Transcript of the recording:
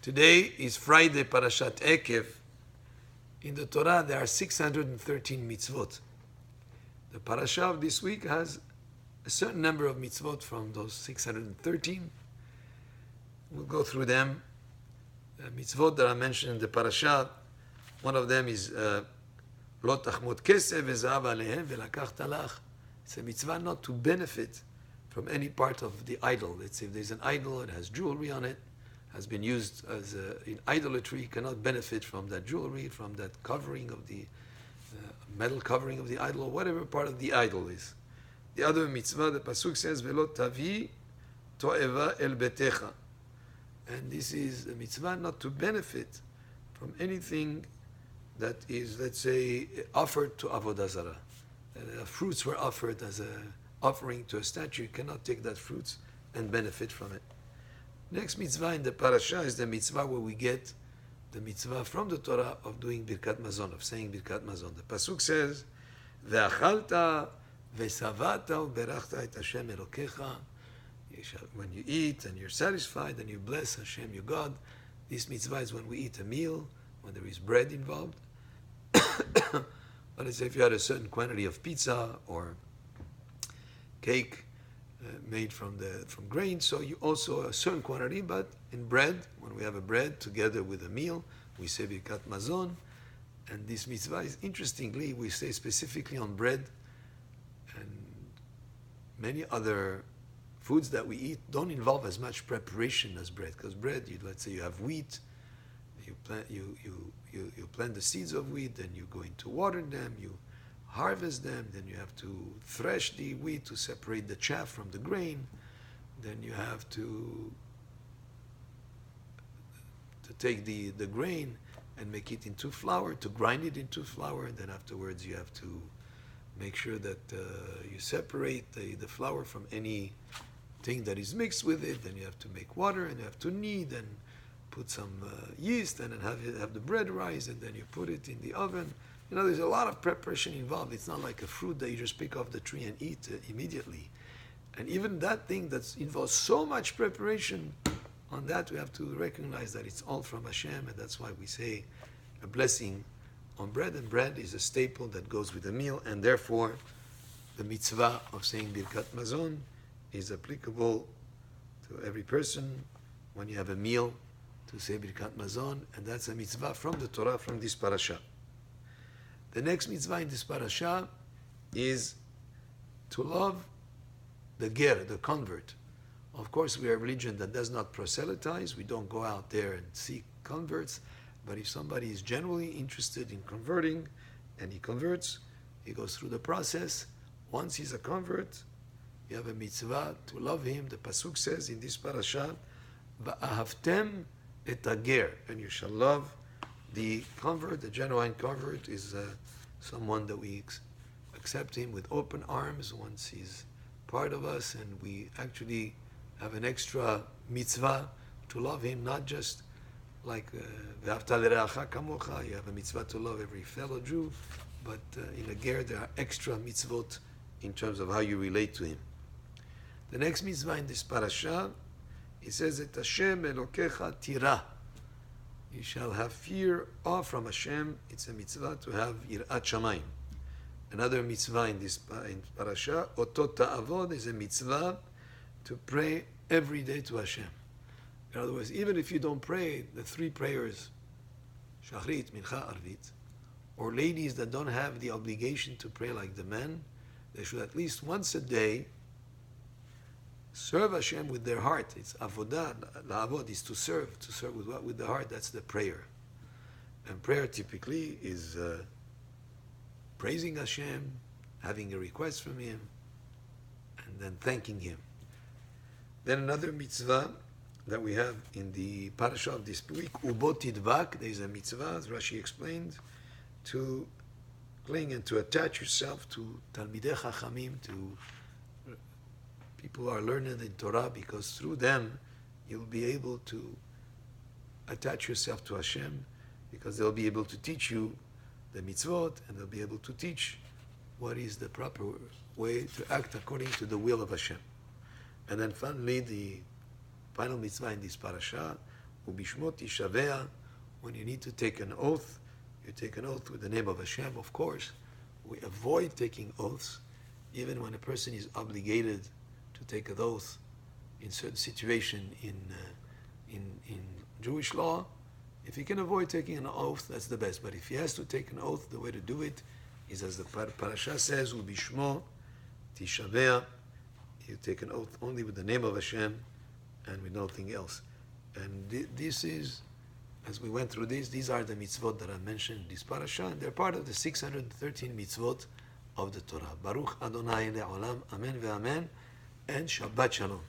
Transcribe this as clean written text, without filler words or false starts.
Today is Friday, Parashat Ekev. In the Torah, there are 613 mitzvot. The Parashah of this week has a certain number of mitzvot from those 613. We'll go through them. The mitzvot that are mentioned in the Parashah, one of them is Lo tachmod kesef vezahav alehem velakach talach. It's a mitzvah not to benefit from any part of the idol. Let's say if there's an idol, it has jewelry on it, has been used as in idolatry, you cannot benefit from that jewelry, from that covering of the metal covering of the idol, or whatever part of the idol is. The other mitzvah, the pasuk says, "Velo tavi to'eva el betecha," and this is a mitzvah not to benefit from anything that is, let's say, offered to avodah zarah. Fruits were offered as a offering to a statue. You cannot take that fruits and benefit from it. Next mitzvah in the Parashah is the mitzvah where we get the mitzvah from the Torah of doing Birkat Mazon, of saying Birkat Mazon. The Pasuk says, Ve'achalta ve'savata u'berachta et Hashem Elokecha. When you eat and you're satisfied and you bless Hashem, your God. This mitzvah is when we eat a meal, when there is bread involved. But let's say if you had a certain quantity of pizza or cake, made from grain, so you also a certain quantity, but in bread, when we have a bread together with a meal, we say Birkat Mazon, and this mitzvah is, interestingly, we say specifically on bread, and many other foods that we eat don't involve as much preparation as bread, because bread, let's say you have wheat, you plant the seeds of wheat, then you go into water them, you harvest them, then you have to thresh the wheat to separate the chaff from the grain, then you have to take the grain and make it into flour, to grind it into flour, and then afterwards you have to make sure that you separate the flour from any thing that is mixed with it, then you have to make water, and you have to knead and put some yeast, and then have the bread rise, and then you put it in the oven. You know, there's a lot of preparation involved. It's not like a fruit that you just pick off the tree and eat immediately. And even that thing that involves so much preparation, on that we have to recognize that it's all from Hashem, and that's why we say a blessing on bread. And bread is a staple that goes with a meal, and therefore the mitzvah of saying Birkat Mazon is applicable to every person when you have a meal to say Birkat Mazon, and that's a mitzvah from the Torah, from this Parashah. The next mitzvah in this parasha is to love the ger, the convert. Of course, we are a religion that does not proselytize. We don't go out there and seek converts. But if somebody is genuinely interested in converting and he converts, he goes through the process. Once he's a convert, you have a mitzvah to love him. The pasuk says in this parasha, "Va'ahavtem et hager," and you shall love the convert. The genuine convert is someone that we accept him with open arms once he's part of us, and we actually have an extra mitzvah to love him, not just like Ve'ahavta l'reacha kamocha, you have a mitzvah to love every fellow Jew, but in a ger there are extra mitzvot in terms of how you relate to him. The next mitzvah in this parasha, it says that Hashem Elokecha tira. You shall have fear, awe from Hashem. It's a mitzvah to have yirat shamayim. Another mitzvah in this parasha, otot ta'avod, is a mitzvah to pray every day to Hashem. In other words, even if you don't pray the three prayers, shachrit, mincha, arvit, or ladies that don't have the obligation to pray like the men, they should at least once a day serve Hashem with their heart. It's avodah, la'avod is to serve with what? With the heart. That's the prayer. And prayer typically is praising Hashem, having a request from Him, and then thanking Him. Then another mitzvah that we have in the Parashah of this week, ubot tidvak, there is a mitzvah, as Rashi explained, to cling and to attach yourself to Talmidei Chachamim, to people who are learned in Torah, because through them you'll be able to attach yourself to Hashem, because they'll be able to teach you the mitzvot, and they'll be able to teach what is the proper way to act according to the will of Hashem. And then finally, the final mitzvah in this parasha, Ubishmo tishavea, when you need to take an oath, you take an oath with the name of Hashem, of course. We avoid taking oaths, even when a person is obligated to take an oath in certain situation in Jewish law. If he can avoid taking an oath, that's the best. But if he has to take an oath, the way to do it is, as the Parashah says, Ubishmo tishavea, you take an oath only with the name of Hashem and with nothing else. And this is, as we went through these are the mitzvot that I mentioned in this parasha, and they're part of the 613 mitzvot of the Torah. Baruch Adonai le'olam, amen ve'amen, and Shabbat Shalom.